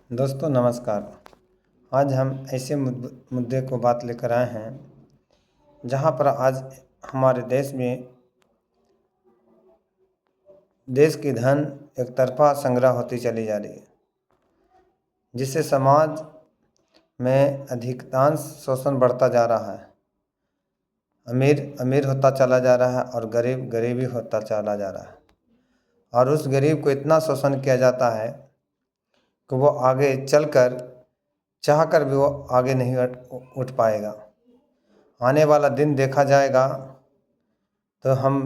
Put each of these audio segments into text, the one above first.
दोस्तों नमस्कार। आज हम ऐसे मुद्दे को बात लेकर आए हैं जहां पर आज हमारे देश की धन एक तरफा संग्रह होती चली जा रही है, जिससे समाज में अधिकांश शोषण बढ़ता जा रहा है। अमीर अमीर होता चला जा रहा है और गरीब गरीबी होता चला जा रहा है, और उस गरीब को इतना शोषण किया जाता है कि वो आगे चलकर चाहकर भी वो आगे नहीं उठ पाएगा। आने वाला दिन देखा जाएगा तो हम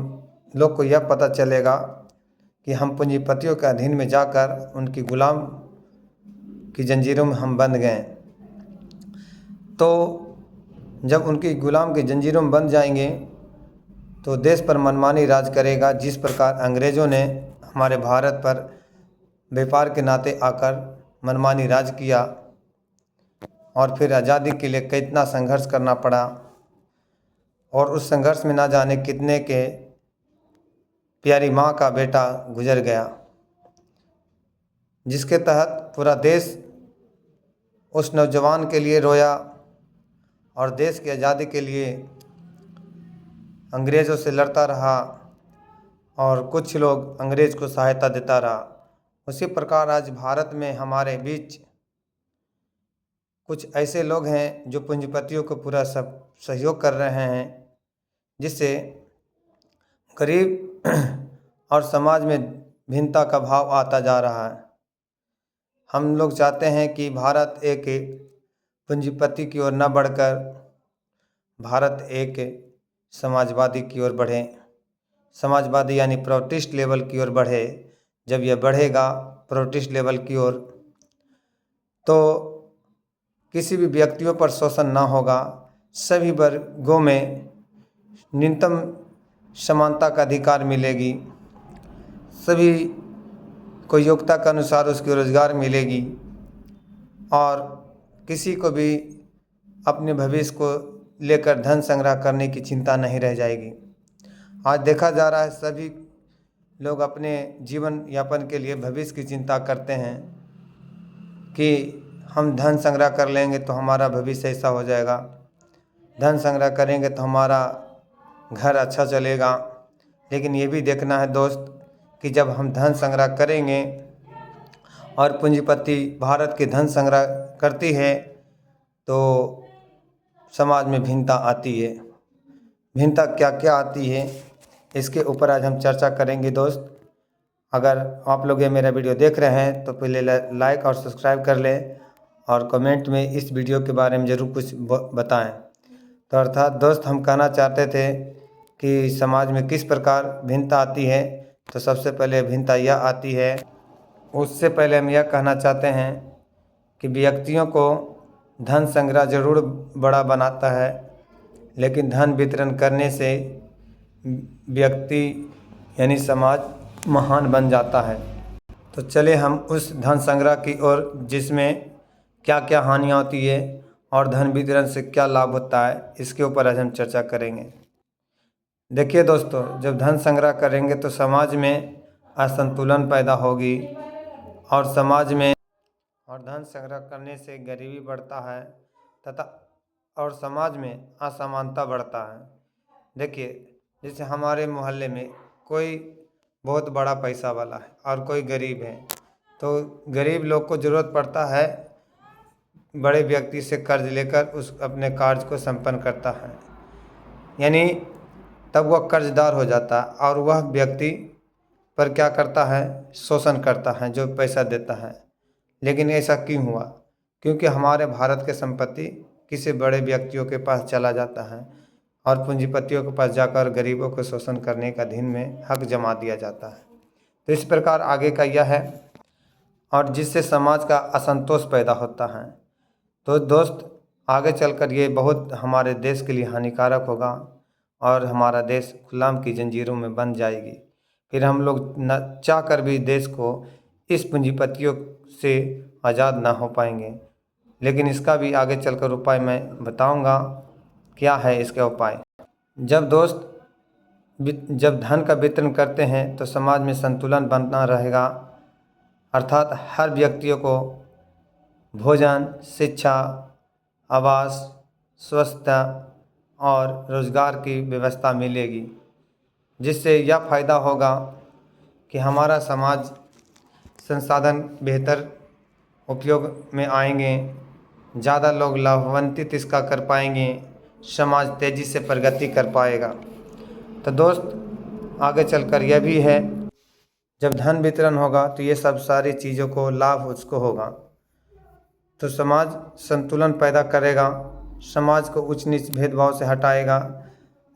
लोग को यह पता चलेगा कि हम पूंजीपतियों के अधीन में जाकर उनकी गुलाम की जंजीरों में हम बंध गए। तो जब उनकी गुलाम की जंजीरों में बंध जाएंगे तो देश पर मनमानी राज करेगा। जिस प्रकार अंग्रेज़ों ने हमारे भारत पर व्यापार के नाते आकर मनमानी राज किया और फिर आज़ादी के लिए कितना संघर्ष करना पड़ा, और उस संघर्ष में ना जाने कितने के प्यारी माँ का बेटा गुजर गया, जिसके तहत पूरा देश उस नौजवान के लिए रोया और देश की आज़ादी के लिए अंग्रेज़ों से लड़ता रहा और कुछ लोग अंग्रेज़ को सहायता देता रहा। उसी प्रकार आज भारत में हमारे बीच कुछ ऐसे लोग हैं जो पूंजीपतियों को पूरा सब सहयोग कर रहे हैं, जिससे गरीब और समाज में भिन्नता का भाव आता जा रहा है। हम लोग चाहते हैं कि भारत एक पूंजीपति की ओर न बढ़कर भारत एक समाजवादी की ओर बढ़े। समाजवादी यानी प्रोटिस्ट लेवल की ओर बढ़े। जब यह बढ़ेगा प्रोटिस्ट लेवल की ओर तो किसी भी व्यक्तियों पर शोषण ना होगा। सभी वर्गों में न्यूनतम समानता का अधिकार मिलेगी। सभी को योग्यता के अनुसार उसकी रोजगार मिलेगी और किसी को भी अपने भविष्य को लेकर धन संग्रह करने की चिंता नहीं रह जाएगी। आज देखा जा रहा है सभी लोग अपने जीवन यापन के लिए भविष्य की चिंता करते हैं कि हम धन संग्रह कर लेंगे तो हमारा भविष्य ऐसा हो जाएगा, धन संग्रह करेंगे तो हमारा घर अच्छा चलेगा। लेकिन ये भी देखना है दोस्त कि जब हम धन संग्रह करेंगे और पूंजीपति भारत के धन संग्रह करती है तो समाज में भिन्नता आती है। भिन्नता क्या क्या आती है इसके ऊपर आज हम चर्चा करेंगे दोस्त। अगर आप लोग ये मेरा वीडियो देख रहे हैं तो पहले लाइक और सब्सक्राइब कर लें और कमेंट में इस वीडियो के बारे में ज़रूर कुछ बताएं। तो अर्थात दोस्त हम कहना चाहते थे कि समाज में किस प्रकार भिन्नता आती है। तो सबसे पहले भिन्नता यह आती है, उससे पहले हम यह कहना चाहते हैं कि व्यक्तियों को धन संग्रह जरूर बड़ा बनाता है, लेकिन धन वितरण करने से व्यक्ति यानी समाज महान बन जाता है। तो चले हम उस धन संग्रह की ओर जिसमें क्या क्या हानियाँ होती है और धन वितरण से क्या लाभ होता है, इसके ऊपर आज हम चर्चा करेंगे। देखिए दोस्तों, जब धन संग्रह करेंगे तो समाज में असंतुलन पैदा होगी और समाज में धन संग्रह करने से गरीबी बढ़ता है तथा और समाज में असमानता बढ़ता है। देखिए, जैसे हमारे मोहल्ले में कोई बहुत बड़ा पैसा वाला है और कोई गरीब है, तो गरीब लोग को ज़रूरत पड़ता है बड़े व्यक्ति से कर्ज लेकर उस अपने कार्य को संपन्न करता है, यानी तब वह कर्जदार हो जाता है और वह व्यक्ति पर क्या करता है, शोषण करता है जो पैसा देता है। लेकिन ऐसा क्यों हुआ? क्योंकि हमारे भारत के संपत्ति किसी बड़े व्यक्तियों के पास चला जाता है और पूंजीपतियों के पास जाकर गरीबों को शोषण करने का अधीन में हक जमा दिया जाता है। तो इस प्रकार आगे का यह है, और जिससे समाज का असंतोष पैदा होता है। तो दोस्त आगे चलकर ये बहुत हमारे देश के लिए हानिकारक होगा और हमारा देश गुलाम की जंजीरों में बंध जाएगी। फिर हम लोग न चाह कर भी देश को इस पूंजीपतियों से आज़ाद ना हो पाएंगे। लेकिन इसका भी आगे चलकर उपाय मैं बताऊंगा क्या है इसका उपाय। जब धन का वितरण करते हैं तो समाज में संतुलन बना रहेगा, अर्थात हर व्यक्तियों को भोजन, शिक्षा, आवास, स्वच्छता और रोज़गार की व्यवस्था मिलेगी, जिससे यह फ़ायदा होगा कि हमारा समाज संसाधन बेहतर उपयोग में आएंगे, ज़्यादा लोग लाभान्वित इसका कर पाएंगे, समाज तेज़ी से प्रगति कर पाएगा। तो दोस्त, आगे चलकर यह भी है, जब धन वितरण होगा तो ये सब सारी चीज़ों को लाभ उसको होगा, तो समाज संतुलन पैदा करेगा, समाज को उच्च नीच भेदभाव से हटाएगा।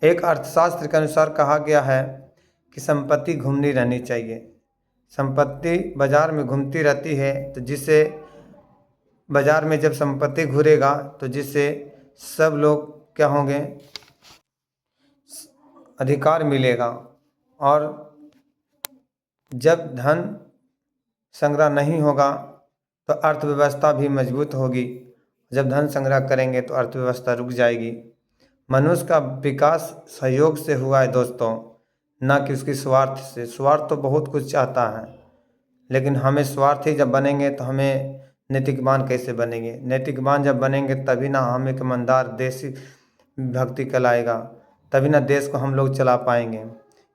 एक अर्थशास्त्र के अनुसार कहा गया है कि संपत्ति घूमनी रहनी चाहिए। संपत्ति बाज़ार में घूमती रहती है, तो जिससे बाज़ार में जब संपत्ति घूरेगा तो जिससे सब लोग क्या होंगे, अधिकार मिलेगा। और जब धन संग्रह नहीं होगा तो अर्थव्यवस्था भी मजबूत होगी। जब धन संग्रह करेंगे तो अर्थव्यवस्था रुक जाएगी। मनुष्य का विकास सहयोग से हुआ है दोस्तों, ना कि उसकी स्वार्थ से। स्वार्थ तो बहुत कुछ चाहता है, लेकिन हमें स्वार्थी जब बनेंगे तो हमें नैतिकवान कैसे बनेंगे? नैतिकवान जब बनेंगे तभी ना हम एक ईमानदार देशी भक्ति कहलाएगा, तभी ना देश को हम लोग चला पाएंगे।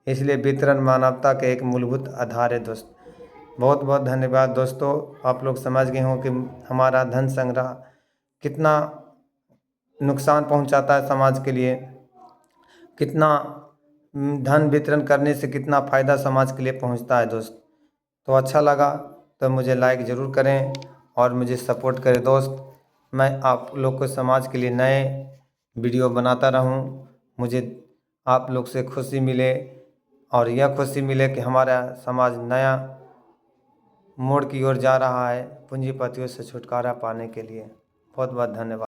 इसलिए वितरण मानवता के एक मूलभूत आधार है दोस्त। बहुत बहुत धन्यवाद दोस्तों। आप लोग समझ गए हों कि हमारा धन संग्रह कितना नुकसान पहुंचाता है समाज के लिए, कितना धन वितरण करने से कितना फ़ायदा समाज के लिए पहुंचता है दोस्त। तो अच्छा लगा तो मुझे लाइक ज़रूर करें और मुझे सपोर्ट करें दोस्त। मैं आप लोग को समाज के लिए नए वीडियो बनाता रहूं, मुझे आप लोग से खुशी मिले और यह खुशी मिले कि हमारा समाज नया मोड़ की ओर जा रहा है, पूंजीपतियों से छुटकारा पाने के लिए। बहुत बहुत धन्यवाद।